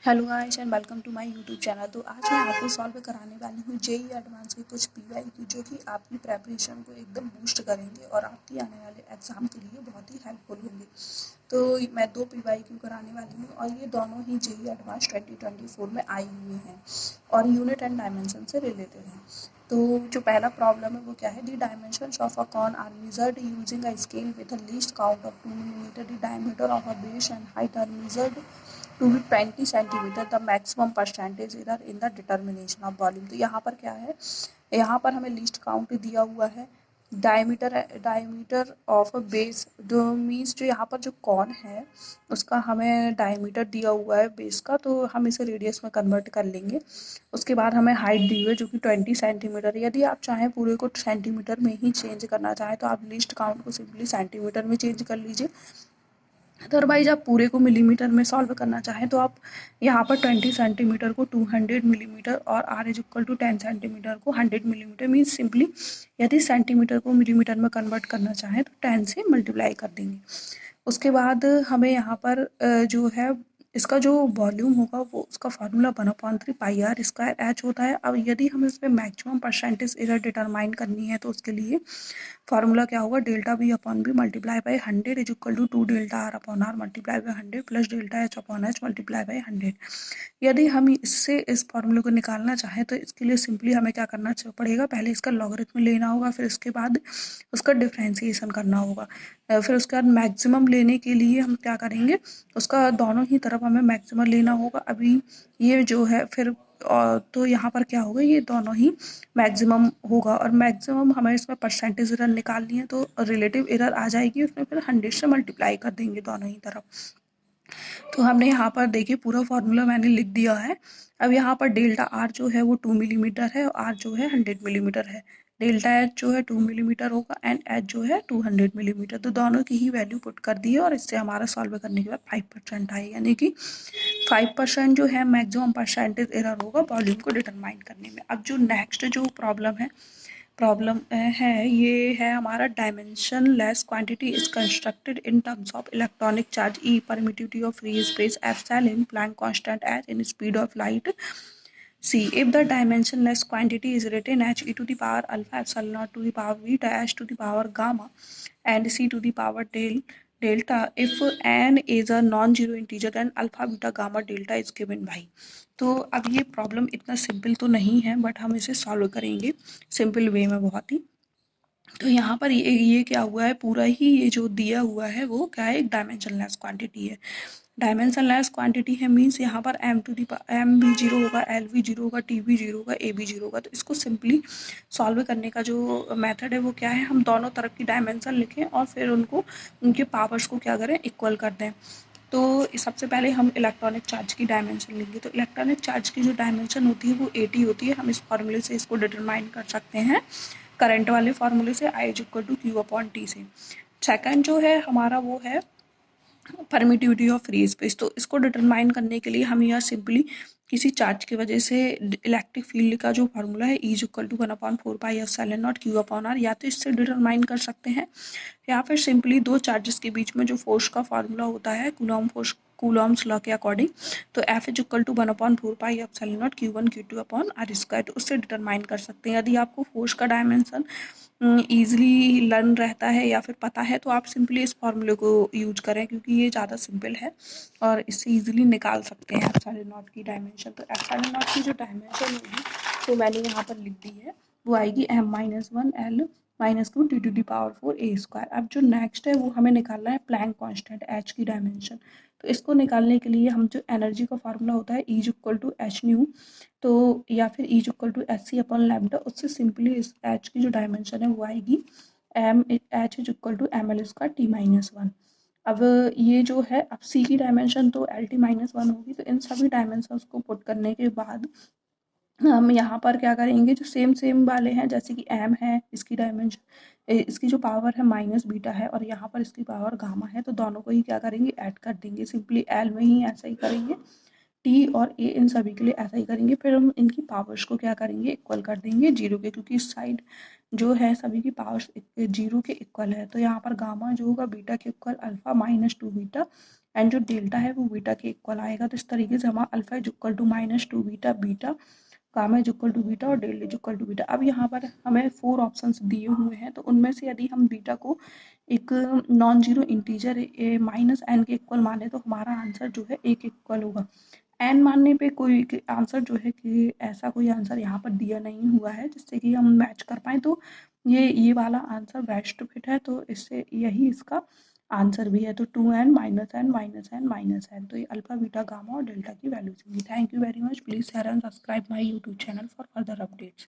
Hello guys and welcome to my YouTube channel. तो आज मैं आपको सॉल्व कराने वाली हूँ जेई एडवांस के कुछ पीवाईक्यू जो कि आपकी प्रेपरेशन को एकदम बूस्ट करेंगे और आपकी आने वाले एग्जाम के लिए बहुत ही हेल्पफुल होंगे। तो मैं दो पीवाईक्यू कराने वाली हूँ और ये दोनों ही जेई एडवांस 2024 में आई हुई हैं और यूनिट एंड डायमेंशन से रिलेटेड हैं। तो जो पहला प्रॉब्लम है वो क्या है, the dimensions of a cone are measured using a scale with a least count of 2 millimetre, the diameter of a base and height are measured to be 20 centimetre, the maximum percentage error in the determination of volume. तो यहाँ पर क्या है, यहाँ पर हमें least count दिया हुआ है, डायमीटर ऑफ बेस जो मीन्स जो यहाँ पर जो कॉन है उसका हमें डायमीटर दिया हुआ है बेस का, तो हम इसे रेडियस में कन्वर्ट कर लेंगे। उसके बाद हमें हाइट दी हुई है जो कि 20 सेंटीमीटर। यदि आप चाहें पूरे को सेंटीमीटर में ही चेंज करना चाहें तो आप लीस्ट काउंट को सिंपली सेंटीमीटर में चेंज कर लीजिए। अदरवाइज आप पूरे को मिलीमीटर में सॉल्व करना चाहें तो आप यहाँ पर 20 सेंटीमीटर को 200 मिलीमीटर और R is equal to 10 centimetre को 100 मिलीमीटर मीन्स सिंपली यदि सेंटीमीटर को मिलीमीटर में कन्वर्ट करना चाहें तो 10 से मल्टीप्लाई कर देंगे। उसके बाद हमें यहाँ पर जो है इसका जो वॉल्यूम होगा वो उसका formula 1/3 pi R square H होता है। अब यदि हमें इसमें मैक्सिमम परसेंटेज एरर डिटरमाइन करनी है तो उसके लिए फार्मूला क्या होगा, delta B upon B multiply by 100 is equal to 2 delta R upon R multiply by 100 plus delta H upon H multiply by 100। यदि हम इससे इस फार्मूले को निकालना चाहें तो इसके लिए सिंपली हमें क्या करना पड़ेगा, पहले इसका लॉगरिथम लेना होगा, फिर इसके बाद उसका डिफ्रेंसिएशन करना होगा, फिर उसके बाद मैक्सिमम लेने के लिए हम क्या करेंगे, उसका दोनों ही तरफ हमें मैक्सिमम लेना होगा। अभी ये जो है फिर तो यहाँ पर क्या होगा, ये दोनों ही मैक्सिमम होगा और मैक्सिमम हमें इसमें परसेंटेज एरर निकालनी है तो रिलेटिव एरर आ जाएगी, उसमें फिर 100 से मल्टीप्लाई कर देंगे दोनों ही तरफ। तो हमने यहाँ पर देखिए पूरा फार्मूला मैंने लिख दिया है। अब यहाँ पर डेल्टा आर जो है वो 2 मिलीमीटर है और आर जो है 100 मिलीमीटर है। डेल्टा एच जो है 2 मिलीमीटर होगा एंड एच जो है 200 मिलीमीटर। तो दोनों की ही वैल्यू पुट कर दी है और इससे हमारा सॉल्व करने के बाद 5% आए, यानी कि 5% जो है मैक्सिमम परसेंटेज एरर होगा वॉल्यूम को डिटरमाइन करने में। अब जो नेक्स्ट जो प्रॉब्लम है ये है हमारा dimension less quantity is constructed in terms of electronic charge E permittivity of free space epsilon Planck constant H in speed of light C. If the dimensionless quantity is written h e to the power alpha epsilon naught to the power beta h to the power gamma and c to the power delta, if n is a non-zero integer then alpha beta gamma delta is given by। तो अब ये problem इतना simple तो नहीं है but हम इसे solve करेंगे सिंपल वे में बहुत ही। तो यहाँ पर ये क्या हुआ है, पूरा ही ये जो दिया हुआ है वो क्या है, एक डायमेंशनलेस क्वांटिटी है। डायमेंशनलेस क्वांटिटी है मीन्स यहाँ पर एम भी जीरो होगा, एल भी जीरो होगा, टी भी जीरो होगा, ए भी जीरो होगा। तो इसको सिंपली सॉल्व करने का जो मेथड है वो क्या है, हम दोनों तरफ की डायमेंशन लिखें और फिर उनको उनके पावर्स को क्या करें, इक्वल कर दें। तो सबसे पहले हम इलेक्ट्रॉनिक चार्ज की डायमेंशन लेंगे। तो इलेक्ट्रॉनिक चार्ज की जो डायमेंशन होती है वो 80 होती है। हम इस फॉर्मूले से इसको डिटरमाइन कर सकते हैं, करंट वाले फार्मूले से, I is equal to Q upon T से। सेकंड जो है हमारा वो है परमिटिविटी ऑफ फ्री स्पेस। तो इसको डिटरमाइन करने के लिए हम यहाँ सिंपली किसी चार्ज की वजह से इलेक्ट्रिक फील्ड का जो फार्मूला है E is equal to 1/4 pi epsilon naught Q upon R, या तो इससे डिटरमाइन कर सकते हैं या फिर सिंपली दो चार्जेस के बीच में जो फोर्स का फार्मूला होता है कूलॉम फोर्स, कूलॉम्स लॉ के अकॉर्डिंग, तो F is equal to 1/4 pi epsilon naught Q1 Q2 upon R square, तो उससे डिटरमाइन कर सकते हैं। यदि आपको फोर्स का डायमेंशन ईजिली लर्न रहता है या फिर पता है तो आप सिंपली इस फॉर्मूले को यूज करें क्योंकि ये ज़्यादा सिंपल है और इससे ईजिली निकाल सकते हैं एप्सिलॉन नॉट की डायमेंशन। तो एप्सिलॉन नॉट की जो डायमेंशन होगी तो मैंने यहाँ पर लिख दी है, वो आएगी m-1 L -2 T to the power 4 A square. अब जो नेक्स्ट है वो हमें निकालना है प्लैंक कांस्टेंट एच की डायमेंशन। तो इसको निकालने के लिए हम जो एनर्जी का फार्मूला होता है E is equal to H nu, तो या फिर E is equal to H C upon lambda, उससे सिंपली इस एच की जो डायमेंशन है वो आएगी M H is equal to M L square T-1। अब ये जो है, अब सी की डायमेंशन तो L-T-1 होगी। तो इन सभी डायमेंशंस को पुट करने के बाद हम यहाँ पर क्या करेंगे, जो सेम सेम वाले हैं जैसे कि एम है, इसकी डायमेंशन, इसकी जो पावर है माइनस बीटा है और यहाँ पर इसकी पावर गामा है, तो दोनों को ही क्या करेंगे, ऐड कर देंगे। सिंपली एल में ही ऐसा ही करेंगे टी और ए इन सभी के लिए ऐसा ही करेंगे। फिर हम इनकी पावर्स को क्या करेंगे, इक्वल कर देंगे जीरो के, क्योंकि इस साइड जो है सभी की पावर्स जीरो के इक्वल है। तो यहाँ पर गामा जो होगा बीटा के equal alpha minus two beta, and जो डेल्टा है वो बीटा के इक्वल आएगा। तो इस तरीके से हमारा alpha is equal to minus two beta, beta gamma is equal to beta और delta is equal to beta. अब यहाँ पर हमें 4 ऑप्शंस दिए हुए हैं, तो उनमें से यदि हम बीटा को एक non zero integer minus N के इक्वल माने तो हमारा आंसर जो है ए के इक्वल होगा। एन मानने पे कोई आंसर जो है कि ऐसा कोई आंसर यहाँ पर दिया नहीं हुआ है जिससे कि हम मैच कर पाएँ, तो ये वाला आंसर बेस्ट फिट है। तो इससे यही इसका आंसर भी है। तो 2n minus N minus N minus N, तो ये अल्फा बीटा गामा और डेल्टा की वैल्यूज होंगी। Thank you very much. Please share and subscribe my YouTube channel for further updates.